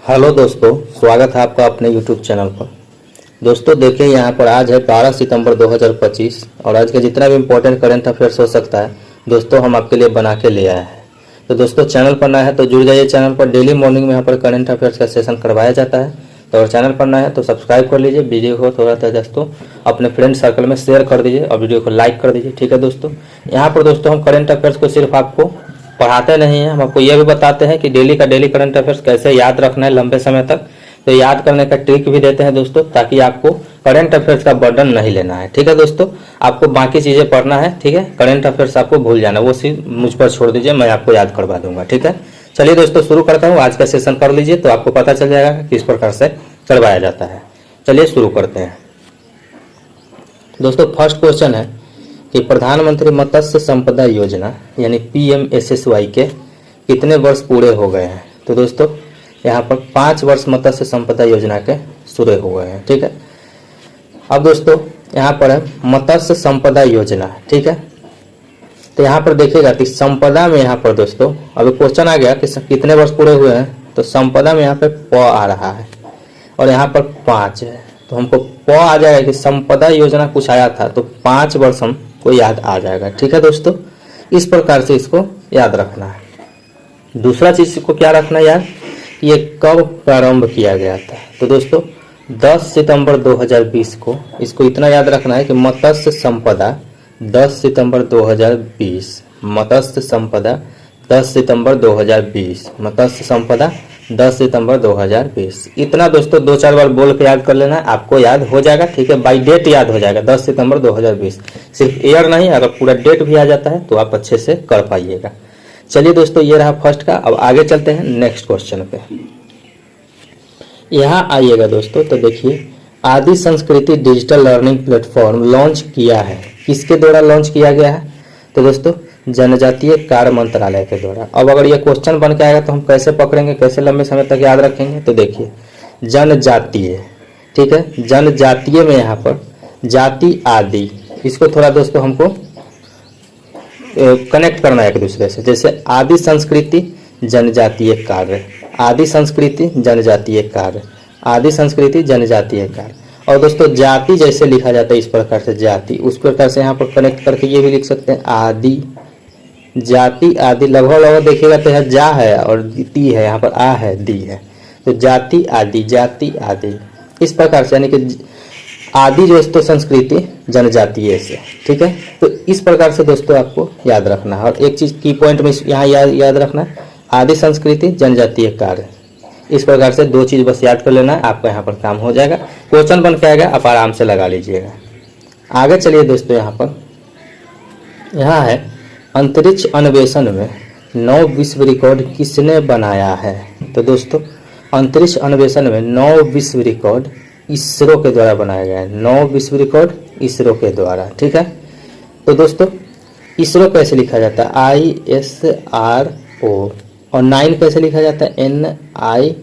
Hello दोस्तों, स्वागत है आपका अपने यूट्यूब चैनल पर। दोस्तों देखिए, यहाँ पर आज है 12 सितंबर 2025 और आज का जितना भी इम्पोर्टेंट करंट अफेयर्स हो सकता है दोस्तों हम आपके लिए बना के ले आए हैं। तो दोस्तों चैनल पर नया है तो जुड़ जाइए चैनल पर। डेली मॉर्निंग में यहाँ पर करंट अफेयर्स का सेशन करवाया जाता है। तो अगर चैनल पर नया है तो सब्सक्राइब कर लीजिए। वीडियो को थोड़ा सा दोस्तों अपने फ्रेंड सर्कल में शेयर कर दीजिए और वीडियो को लाइक कर दीजिए। ठीक है दोस्तों, यहाँ पर दोस्तों हम करंट अफेयर्स को सिर्फ आपको पढ़ाते नहीं हैं, हम आपको यह भी बताते हैं कि डेली का डेली करंट अफेयर्स कैसे याद रखना है लंबे समय तक। तो याद करने का ट्रिक भी देते हैं दोस्तों, ताकि आपको करंट अफेयर्स का बर्डन नहीं लेना है। ठीक है दोस्तों, आपको बाकी चीज़ें पढ़ना है। ठीक है, करंट अफेयर्स आपको भूल जाना, वो सिर्फ मुझ पर छोड़ दीजिए, मैं आपको याद करवा दूंगा। ठीक है, चलिए दोस्तों शुरू करता हूँ। आज का सेशन कर लीजिए तो आपको पता चल जाएगा किस प्रकार से करवाया जाता है। चलिए शुरू करते हैं दोस्तों। फर्स्ट क्वेश्चन है कि प्रधानमंत्री मत्स्य संपदा योजना यानी PMSSY के कितने वर्ष पूरे हो गए हैं। तो दोस्तों यहाँ पर 5 वर्ष मत्स्य संपदा योजना के शुरू हो गए हैं। ठीक है, अब दोस्तों यहाँ पर है मत्स्य संपदा योजना। ठीक है, तो यहाँ पर देखिएगा कि संपदा में यहाँ पर दोस्तों अभी क्वेश्चन आ गया कि कितने वर्ष पूरे हुए हैं। तो संपदा में यहाँ पे प आ रहा है और यहाँ पर 5 है, तो हमको प आ जाएगा कि संपदा योजना कुछ आया था तो 5 वर्ष हमको याद आ जाएगा। ठीक है दोस्तों, इस प्रकार से इसको याद रखना है। दूसरा चीज को क्या रखना है यार, ये कब प्रारंभ किया गया था। तो दोस्तों 10 सितंबर 2020 को, इसको इतना याद रखना है कि मत्स्य संपदा 10 सितंबर 2020, मत्स्य संपदा 10 सितंबर 2020, मत्स्य संपदा 10 सितंबर 2020। इतना दोस्तों 2-4 बार बोल के याद कर लेना है, आपको याद हो जाएगा। ठीक है, बाई डेट याद हो जाएगा 10 सितंबर 2020। सिर्फ ईयर नहीं, अगर पूरा डेट भी आ जाता है तो आप अच्छे से कर पाइएगा। चलिए दोस्तों, ये रहा फर्स्ट का। अब आगे चलते हैं नेक्स्ट क्वेश्चन पे। यहाँ आइएगा दोस्तों, तो देखिए आदि संस्कृति डिजिटल लर्निंग प्लेटफॉर्म लॉन्च किया है, किसके द्वारा लॉन्च किया गया है। तो दोस्तों जनजातीय कार्य मंत्रालय के द्वारा। अब अगर ये क्वेश्चन बन के आएगा तो हम कैसे पकड़ेंगे, कैसे लंबे समय तक याद रखेंगे। तो देखिए जनजातीय, ठीक है, जनजातीय में यहाँ पर जाति आदि, इसको थोड़ा दोस्तों हमको कनेक्ट करना है एक दूसरे से। जैसे आदि संस्कृति जनजातीय कार्य, आदि संस्कृति जनजातीय कार्य, आदि संस्कृति जनजातीय कार्य। और दोस्तों जाति जैसे लिखा जाता है इस प्रकार से जाति, उस प्रकार से यहाँ पर कनेक्ट करके ये भी लिख सकते हैं आदि जाति आदि। लगभग लगभग देखिएगा तो यहाँ जा है और ती है, यहाँ पर आ है दी है, तो जाति आदि, जाति आदि, इस प्रकार से। यानी कि आदि जो तो संस्कृति जनजातीय से। ठीक है, तो इस प्रकार से दोस्तों आपको याद रखना है। और एक चीज की पॉइंट में यहाँ याद रखना है, आदि संस्कृति जनजातीय कार्य। इस प्रकार से 2 चीज बस याद कर लेना है, आपका यहाँ पर काम हो जाएगा। क्वेश्चन बन के आएगा, आप आराम से लगा लीजिएगा। आगे चलिए दोस्तों, यहाँ है अंतरिक्ष अन्वेषण में 9 विश्व रिकॉर्ड किसने बनाया है। तो दोस्तों अंतरिक्ष अन्वेषण में 9 विश्व रिकॉर्ड इसरो के द्वारा बनाया गया है, 9 विश्व रिकॉर्ड इसरो के द्वारा। ठीक है, तो दोस्तों इसरो कैसे लिखा जाता है, ISRO, और 9 कैसे लिखा जाता है, NINE।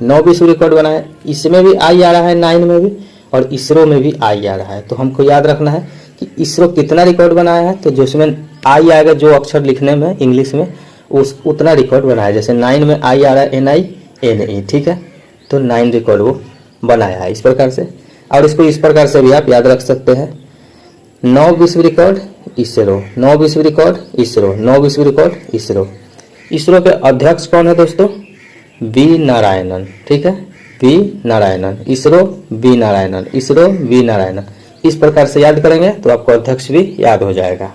9 विश्व रिकॉर्ड बनाया, इसमें भी आई आ रहा है 9 में भी, और इसरो में भी आई आ रहा है। तो हमको याद रखना है कि इसरो कितना रिकॉर्ड बनाया है। तो जिसमें आई आएगा, जो अक्षर लिखने में इंग्लिश में उस उतना रिकॉर्ड बनाया। जैसे 9 में आई आ रहा है NINE। ठीक है, तो 9 रिकॉर्ड वो बनाया है इस प्रकार से। और इसको इस प्रकार से भी आप याद रख सकते हैं, 9 विश्व रिकॉर्ड इसरो, 9 विश्व रिकॉर्ड इसरो, 9 विश्व रिकॉर्ड इसरो। इसरो के अध्यक्ष कौन है दोस्तों, V नारायणन। ठीक है, V Narayanan, ISRO V Narayanan, ISRO V Narayanan. इस प्रकार से याद करेंगे तो आपको अध्यक्ष भी याद हो जाएगा।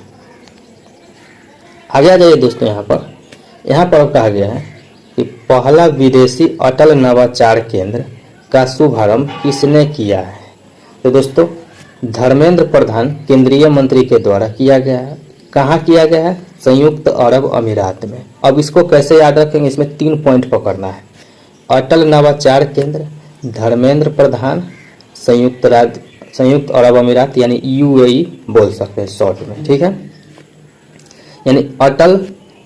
आगे आ जाइए दोस्तों, यहाँ पर कहा गया है कि पहला विदेशी अटल नवाचार केंद्र का शुभारंभ किसने किया है। तो दोस्तों धर्मेंद्र प्रधान केंद्रीय मंत्री के द्वारा किया गया है। कहाँ किया गया है, संयुक्त अरब अमीरात में। अब इसको कैसे याद रखेंगे, इसमें 3 पॉइंट पकड़ना है। अटल नवाचार केंद्र, धर्मेंद्र प्रधान, संयुक्त अरब अमीरात यानी UAE बोल सकते हैं शॉर्ट में। ठीक है, यानी अटल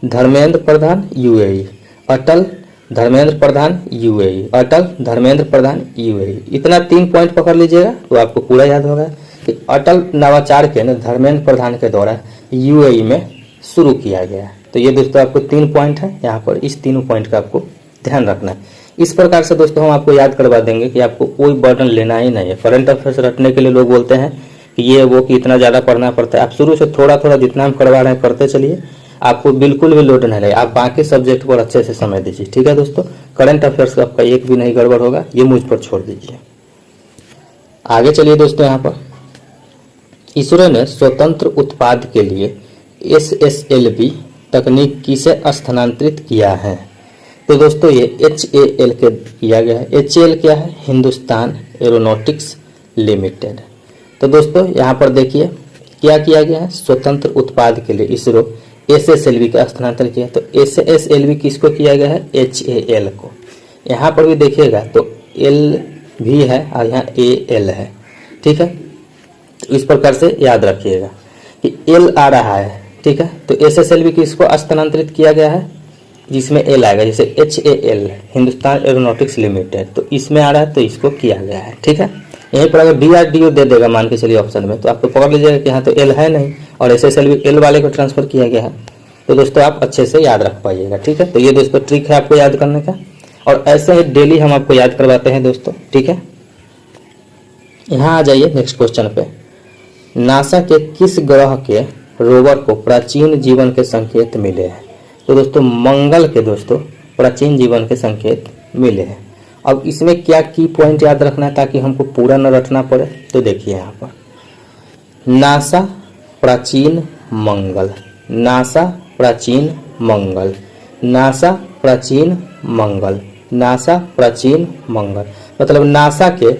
धर्मेंद्र प्रधान UAE, अटल धर्मेंद्र प्रधान UAE, अटल धर्मेंद्र प्रधान UAE। इतना 3 पॉइंट पकड़ लीजिएगा तो आपको पूरा याद होगा कि अटल नवाचार केंद्र धर्मेंद्र प्रधान के द्वारा UAE में शुरू किया गया है। तो ये दोस्तों आपको 3 पॉइंट है, यहाँ पर इस तीनों पॉइंट का आपको ध्यान रखना है। इस प्रकार से दोस्तों हम आपको याद करवा देंगे कि आपको कोई बर्डन लेना ही नहीं है। करंट अफेयर्स रटने के लिए लोग बोलते हैं कि ये वो कि इतना ज़्यादा पढ़ना पड़ता है। आप शुरू से थोड़ा थोड़ा जितना हम करवा रहे हैं करते चलिए, आपको बिल्कुल भी लोड नहीं लगे। आप बाकी सब्जेक्ट पर अच्छे से समय दीजिए, ठीक है दोस्तों। करंट अफेयर्स का आपका एक भी नहीं गड़बड़ होगा, ये मुझ पर छोड़ दीजिए। आगे चलिए दोस्तों, यहाँ पर इसरो ने स्वतंत्र उत्पाद के लिए SSLV तकनीक किसे स्थानांतरित किया है? तो दोस्तों ये HAL के किया गया है। HAL क्या है? Hindustan aeronautics limited. तो दोस्तों यहाँ पर देखिए क्या किया गया है, स्वतंत्र उत्पाद के लिए इसरो SSLV का स्थानांतरण किया। तो SSLV किसको किया गया है? HAL को। यहाँ पर भी देखिएगा तो L भी है और यहाँ AL है, ठीक है। तो इस प्रकार से याद रखिएगा कि L आ रहा है, ठीक है। तो SSLV किसको स्थानांतरित किया गया है? जिसमें L आएगा, जैसे HAL हिंदुस्तान एरोनॉटिक्स लिमिटेड, तो इसमें आ रहा है तो इसको किया गया है, ठीक है। यहीं पर अगर DRDO दे देगा मान के चलिए ऑप्शन में, तो आप तो पकड़ लीजिएगा कि यहाँ तो L है नहीं और SSLV L वाले को ट्रांसफर किया गया है। तो दोस्तों आप अच्छे से याद रख पाइएगा, ठीक है। तो ये दोस्तों ट्रिक है आपको याद करने का, और ऐसे ही डेली हम आपको याद करवाते हैं दोस्तों, ठीक है। यहाँ आ जाइए नेक्स्ट क्वेश्चन पे। नासा के किस ग्रह के रोवर को प्राचीन जीवन के संकेत मिले हैं? तो दोस्तों मंगल के दोस्तों प्राचीन जीवन के संकेत मिले हैं। अब इसमें क्या की पॉइंट याद रखना है ताकि हमको पूरा न रटना पड़े, तो देखिए यहाँ पर नासा प्राचीन मंगल, नासा प्राचीन मंगल, नासा प्राचीन मंगल, नासा प्राचीन मंगल, मतलब नासा के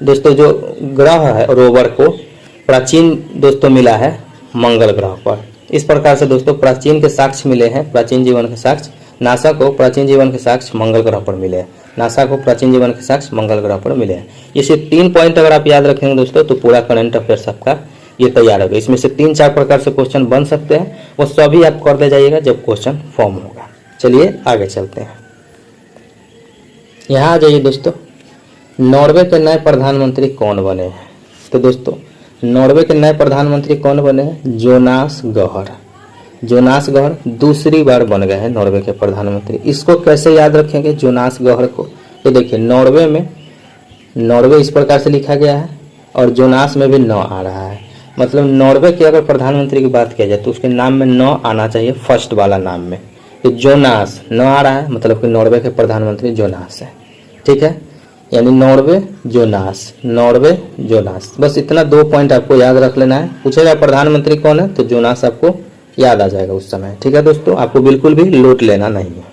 दोस्तों जो ग्रह है रोवर को प्राचीन दोस्तों मिला है मंगल ग्रह पर। इस प्रकार से दोस्तों प्राचीन के साक्ष्य मिले हैं, प्राचीन जीवन के साक्ष्य नासा को प्राचीन जीवन के साक्ष्य मंगल ग्रह पर मिले हैं, नासा को प्राचीन जीवन के साक्ष्य मंगल ग्रह पर मिले हैं। ये सिर्फ 3 पॉइंट अगर आप याद रखेंगे दोस्तों तो पूरा करंट अफेयर्स आपका ये तैयार होगा। इसमें से 3-4 प्रकार से क्वेश्चन बन सकते हैं, वो सभी आप कर ले जाइएगा जब क्वेश्चन फॉर्म होगा। चलिए आगे चलते हैं। यहाँ आ जाइए दोस्तों, नॉर्वे के नए प्रधानमंत्री कौन बने हैं? तो दोस्तों नॉर्वे के नए प्रधानमंत्री कौन बने हैं? जोनास गहर। जोनास गहर दूसरी बार बन गए हैं नॉर्वे के प्रधानमंत्री। इसको कैसे याद रखेंगे जोनास गहर को? तो देखिए नॉर्वे में नॉर्वे इस प्रकार से लिखा गया है और जोनास में भी न आ रहा है, मतलब नॉर्वे के अगर प्रधानमंत्री की बात किया जाए तो उसके नाम में न आना चाहिए फर्स्ट वाला नाम में। तो जोनास न आ रहा है, मतलब कि नॉर्वे के प्रधानमंत्री जोनास है, ठीक है। यानी नॉर्वे जोनास, नॉर्वे जोनास, बस इतना 2 पॉइंट आपको याद रख लेना है। पूछेगा प्रधानमंत्री कौन है तो जोनास आपको याद आ जाएगा उस समय, ठीक है दोस्तों। आपको बिल्कुल भी लोट लेना नहीं है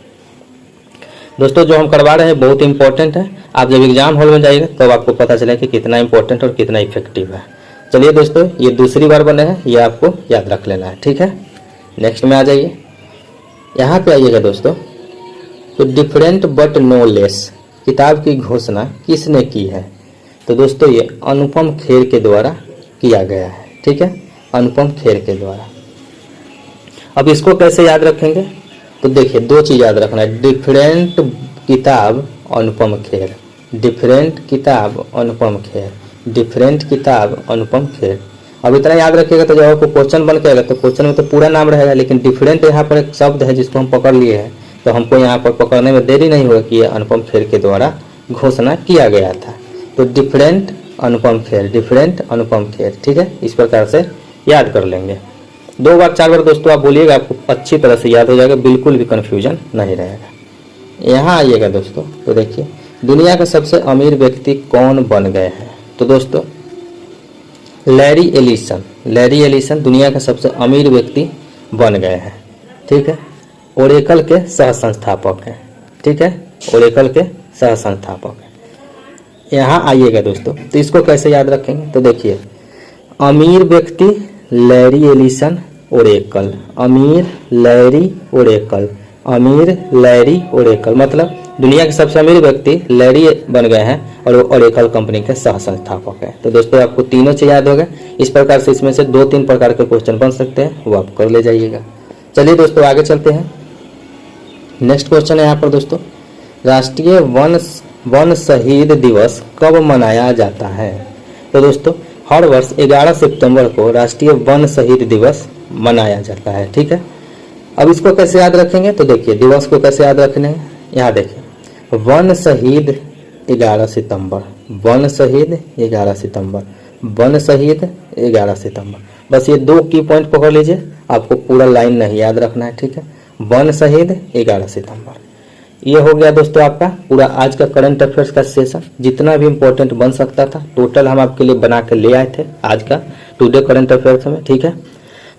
दोस्तों। जो हम करवा रहे हैं बहुत इंपॉर्टेंट है, आप जब एग्जाम हॉल में जाइएगा तब आपको पता चलेगा कि कितना इंपॉर्टेंट और कितना इफेक्टिव है। चलिए दोस्तों ये दूसरी बार बने हैं, ये आपको याद रख लेना है, ठीक है। नेक्स्ट में आ जाइए, यहाँ पे आइएगा दोस्तों। तो डिफरेंट बट नो लेस किताब की घोषणा किसने की है? तो दोस्तों ये अनुपम खेर के द्वारा किया गया है, ठीक है, अनुपम खेर के द्वारा। अब इसको कैसे याद रखेंगे? तो देखिए 2 चीज याद रखना है, डिफरेंट किताब अनुपम खेर, डिफरेंट किताब अनुपम खेर, डिफरेंट किताब अनुपम खेर। अब इतना याद रखिएगा तो जब आपको क्वेश्चन बन के आएगा तो क्वेश्चन में तो पूरा नाम रहेगा, लेकिन डिफरेंट यहाँ पर एक शब्द है जिसको हम पकड़ लिए हैं, तो हमको यहाँ पर पकड़ने में देरी नहीं होगा कि ये अनुपम खेर के द्वारा घोषणा किया गया था। तो डिफरेंट अनुपम खेर, डिफरेंट अनुपम खेर, ठीक है। इस प्रकार से याद कर लेंगे। 2 बार 4 बार दोस्तों आप बोलिएगा, आपको अच्छी तरह से याद हो जाएगा, बिल्कुल भी कन्फ्यूजन नहीं रहेगा। यहाँ आइएगा दोस्तों, तो देखिए दुनिया के सबसे अमीर व्यक्ति कौन बन गए हैं? तो दोस्तों लैरी एलिसन, लैरी एलिसन दुनिया के सबसे अमीर व्यक्ति बन गए हैं, ठीक है। ओरेकल के सह संस्थापक हैं, ठीक है, ओरेकल के सह संस्थापक हैं। यहाँ आइएगा दोस्तों, तो इसको कैसे याद रखेंगे? तो देखिए अमीर व्यक्ति लैरी एलिसन ओरेकल, अमीर लैरी ओरेकल, अमीर लैरी ओरेकल, मतलब दुनिया के सबसे अमीर व्यक्ति लैरी बन गए हैं और वो ओरेकल कंपनी के सह संस्थापक है। तो दोस्तों आपको तीनों चीज याद हो गए। इस प्रकार से इसमें से 2-3 प्रकार के क्वेश्चन बन सकते हैं, वो आप कर ले जाइएगा। चलिए दोस्तों आगे चलते हैं। नेक्स्ट क्वेश्चन है यहाँ पर दोस्तों, राष्ट्रीय वन शहीद दिवस कब मनाया जाता है? तो दोस्तों हर वर्ष 11 सितंबर को राष्ट्रीय वन शहीद दिवस मनाया जाता है, ठीक है। अब इसको कैसे याद रखेंगे? तो देखिए दिवस को कैसे याद रखने हैं, यहाँ देखिए, वन शहीद 11 सितंबर, वन शहीद 11 सितंबर, वन शहीद 11 सितंबर। बस ये 2 की पॉइंट पकड़ लीजिए, आपको पूरा लाइन नहीं याद रखना है, ठीक है। वन शहीद 11 सितंबर। ये हो गया दोस्तों आपका पूरा आज का करंट अफेयर्स का सेशन। जितना भी इम्पोर्टेंट बन सकता था टोटल हम आपके लिए बना के ले आए थे आज का टुडे करंट अफेयर्स में, ठीक है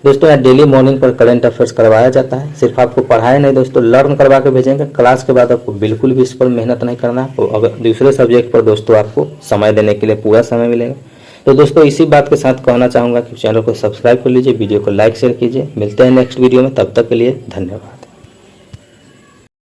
दोस्तों। यहाँ डेली मॉर्निंग पर करंट अफेयर्स करवाया जाता है, सिर्फ आपको पढ़ाया नहीं दोस्तों, लर्न करवा के भेजेंगे। क्लास के बाद आपको बिल्कुल भी इस पर मेहनत नहीं करना है। और अगर दूसरे सब्जेक्ट पर दोस्तों आपको समय देने के लिए पूरा समय मिलेगा। तो दोस्तों इसी बात के साथ कहना चाहूँगा कि चैनल को सब्सक्राइब कर लीजिए, वीडियो को लाइक शेयर कीजिए। मिलते हैं नेक्स्ट वीडियो में, तब तक के लिए धन्यवाद।